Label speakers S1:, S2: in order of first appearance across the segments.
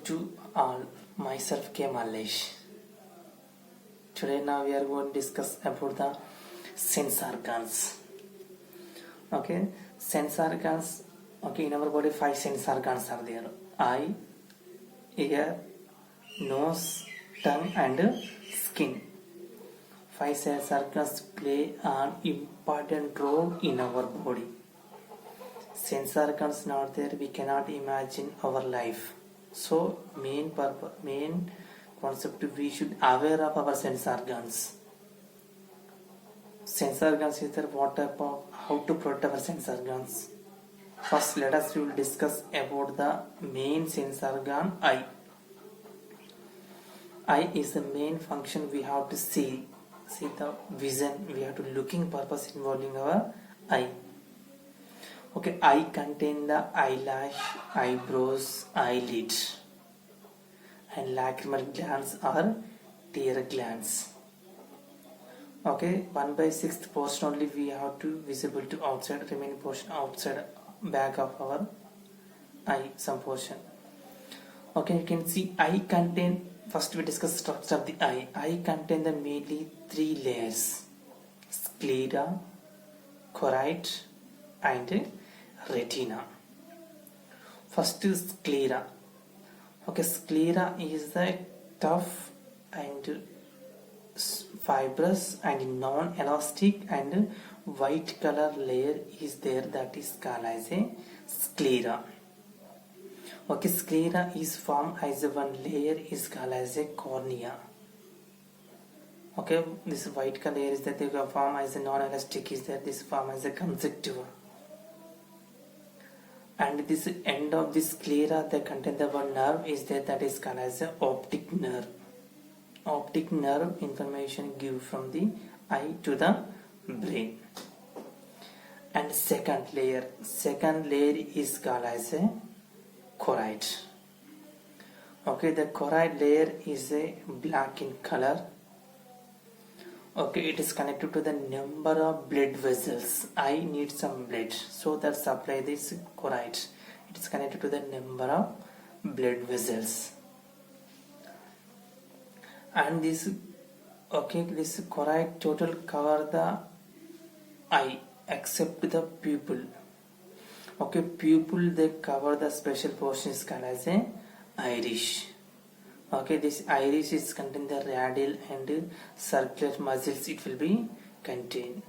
S1: to all, myself K. Malesh. Today now we are going to discuss about the sense organs. Okay, sense organs. Okay, in our body 5 sense organs are there: eye, ear, nose, tongue and skin. 5 sense organs play an important role in our body. Sense organs not there, we cannot imagine our life. So main concept, we should aware of our sense organs. Sense organs is there, what type of, how to protect our sense organs. First we will discuss about the main sense organ, eye. Eye is the main function. We have to see the vision, we have to looking purpose involving our eye. Okay, eye contain the eyelash, eyebrows, eyelid, and lacrimal glands or tear glands. Okay, 1/6 portion only we have to visible to outside, remaining portion outside back of our eye, some portion. Okay, you can see eye contain, first we discuss structure of the eye. Eye contain the mainly 3 layers: sclera, choroid and retina. First is sclera. Okay, sclera is the tough and fibrous and non-elastic and white color layer is there, that is called as a sclera. Okay, sclera is formed as one layer is called as a cornea. Okay, this white color is that they form as a non-elastic is there, this form as a conjunctiva. And this end of this sclera that contain the one nerve is there, that is called as a optic nerve. Optic nerve information give from the eye to the brain. And second layer is called as a choroid. Okay, the choroid layer is a black in color. Okay, it is connected to the number of blood vessels. Eye needs some blood, so that supply this choroid. It is connected to the number of blood vessels. And this choroid total cover the eye except the pupil. Okay, pupil they cover the special portion is called as a iris. Okay, this iris is contain the radial and circular muscles, it will be contained.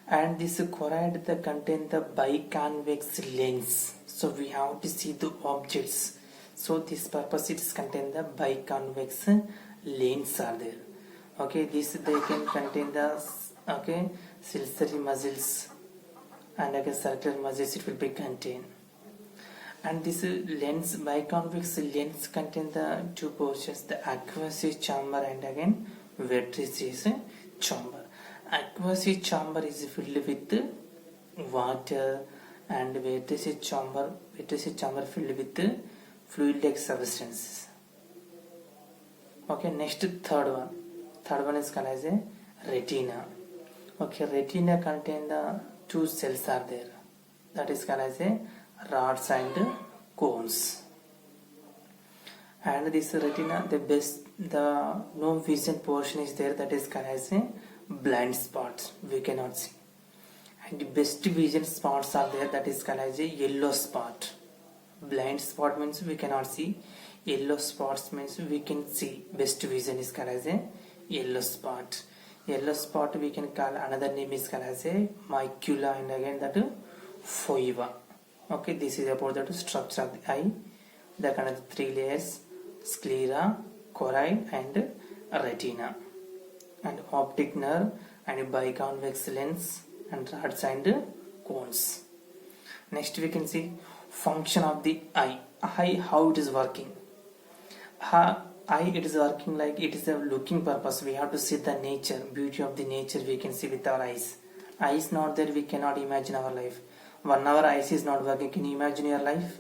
S1: And this choroid that contain the biconvex lens, so we have to see the objects. So this purpose it is contain the biconvex lens are there. Okay, this they can contain the ciliary muscles and again circular muscles, it will be contained. And this lens, biconvex lens contain the 2 portions, the aqueous chamber and again vitreous chamber. Aqueous chamber is filled with water and vitreous chamber filled with fluid like substances. Okay, next third one is called as a retina. Okay, retina contain the 2 cells are there, that is called as a rods and cones. And this retina, the no vision portion is there, that is called as a blind spot, we cannot see. And the best vision spots are there, that is called as a yellow spot. Blind spot means we cannot see, yellow spots means we can see. Best vision is called as a yellow spot. Yellow spot we can call, another name is called as a macula and again that foeva. Okay, this is about the structure of the eye. The kind of 3 layers: sclera, choroid and retina, and optic nerve and biconvex lens and rods and cones. Next we can see function of the eye. Eye, how it is working. Eye, it is working like it is a looking purpose. We have to see the nature, beauty of the nature we can see with our eyes. Eyes not there, we cannot imagine our life. 1 hour eyes is not working, can you imagine your life?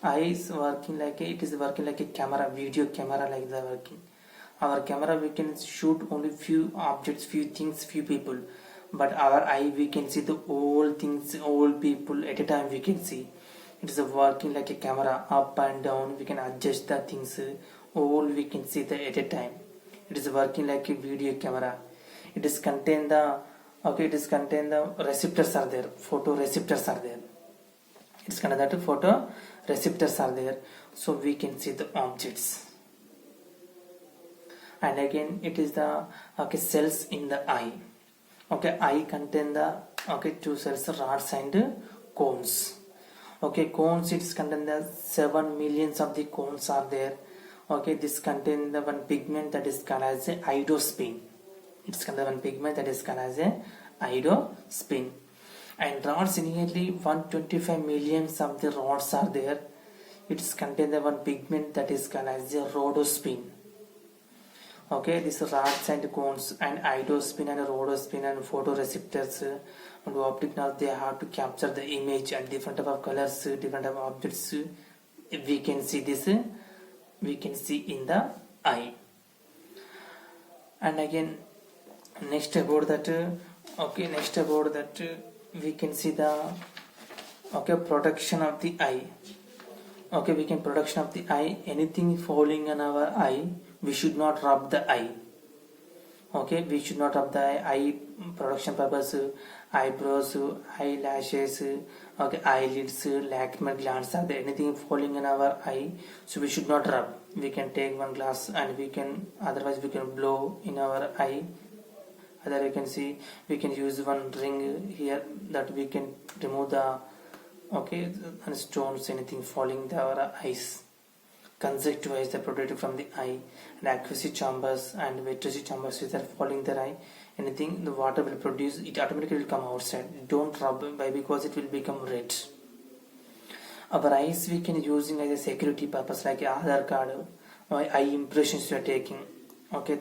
S1: Eyes working like it is working like a camera, video camera like that working. Our camera we can shoot only few objects, few things, few people, but our eye we can see the whole things, all people at a time we can see. It is working like a camera, up and down. We can adjust the things. All we can see the at a time. It is working like a video camera. It is contain the it is contain the receptors are there. Photo receptors are there. It's kind of that photo receptors are there, so we can see the objects. And again, it is the cells in the eye. Eye contain the two cells, rods and cones. Cones, it's contain the 7 millions of the cones are there. This contain the one pigment that is called as iodospin. It's contain one pigment that is called as iodospin. And rods, nearly 125 millions of the rods are there. It's contain the one pigment that is called as rhodospin. These rods and cones and iodospin and rhodospin and photoreceptors and optic nerve, they have to capture the image and different type of colors, different type of objects. We can see this, we can see in the eye. And again, next about that, we can see the protection of the eye. We can protection of the eye. Anything falling on our eye, we should not rub the eye. We should not rub the eye protection purpose. Eyebrows, eyelashes, eyelids, lacrimal glands are there. Anything falling in our eye, so we should not rub. We can take one glass and we can, otherwise we can blow in our eye. Other you can see, we can use one ring here that we can remove the and stones, anything falling in our eyes. Conjunctiva is the protected from the eye, and aqueous chambers and vitreous chambers is that falling the eye. Anything the water will produce, it automatically will come outside. Don't rub by, because it will become red. Our eyes we can using as a security purpose, like Aadhaar card, eye impressions you are taking.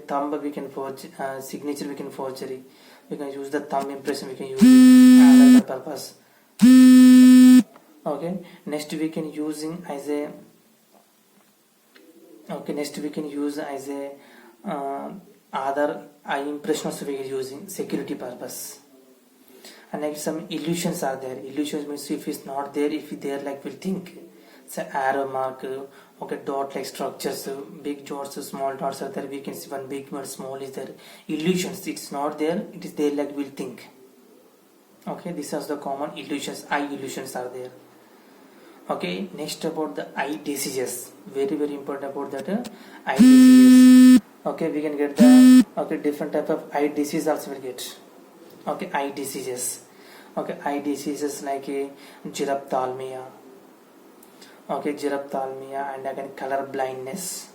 S1: Thumb we can forge, signature we can forgery. We can use the thumb impression, we can use Aadhaar card purpose. Next we can using as a other eye impressions we are using security purpose. And like some illusions are there. Illusions means if it's not there, if it's there, like we'll think. So arrow mark, dot like structures, big dots, small dots are there. We can see one big, one small is there. Illusions, it's not there, it is there, like we'll think. These are the common illusions. Eye illusions are there. Next about the eye diseases. Very very important about that eye diseases. We can get the different type of eye disease also will get. Eye diseases. Eye diseases like geraphthalmia. Geraphthalmia, and again color blindness.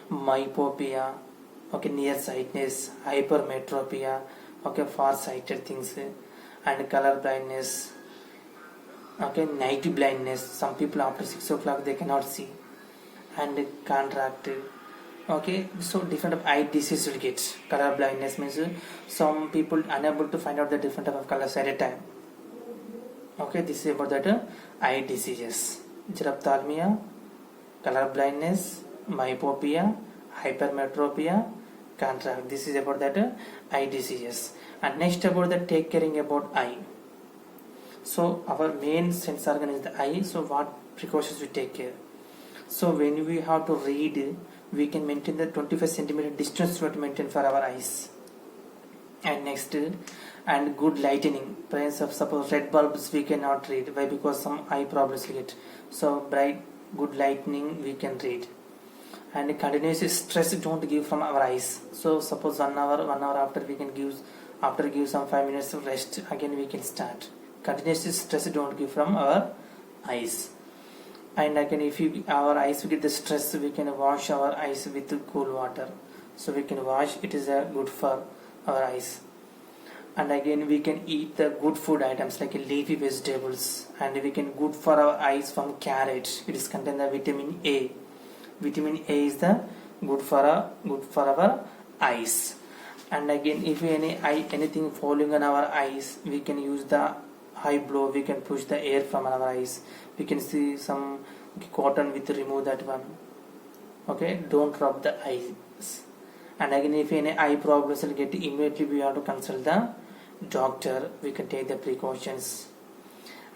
S1: Myopia. Nearsightedness, hypermetropia. Far-sighted things, and color blindness. Night blindness. Some people after 6 o'clock they cannot see, and cataract. So different of eye disease will get. Color blindness means some people unable to find out the different type of colors at a time. This is about that eye diseases. Geraphthalmia, color blindness, myopia, hypermetropia, cataract. This is about that eye diseases. And next about the take caring about eye. So our main sense organ is the eye. So what precautions we take care? So when we have to read, we can maintain the 25 centimeter distance we have to maintain for our eyes. And next, and good lightening. Presence of suppose red bulbs we cannot read. Why? Because some eye problems we get. So bright, good lightning we can read. And continuous stress don't give from our eyes. So suppose 1 hour after we can give, after give some 5 minutes of rest, again we can start. Continuous stress don't give from our eyes. And again if our eyes we get the stress, we can wash our eyes with cool water. So we can wash, it is good for our eyes. And again we can eat the good food items like leafy vegetables, and we can good for our eyes from carrot. It is contain the vitamin A. Vitamin A is the good for our eyes. And again if anything falling on our eyes, we can use the eye blow. We can push the air from our eyes. We can see some cotton with remove that one. Don't rub the eyes. And again if any eye problems will get, immediately we have to consult the doctor. We can take the precautions.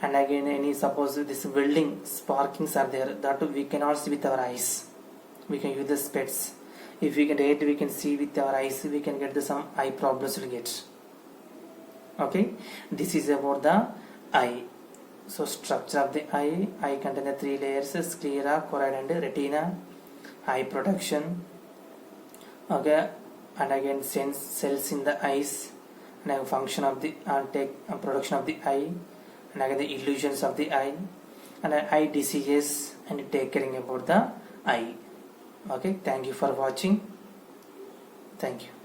S1: and again any suppose this welding sparkings are there, that we cannot see with our eyes, we can use the specs. If we can read, we can see with our eyes, we can get some eye problems will get. Okay, this is about the eye. So structure of the eye contain the 3 layers: sclera, choroid and retina. Eye protection, okay, and again cells in the eyes, and function of the production of the eye, and again the illusions of the eye, and eye diseases, and take caring about the eye. Okay, thank you for watching. Thank you.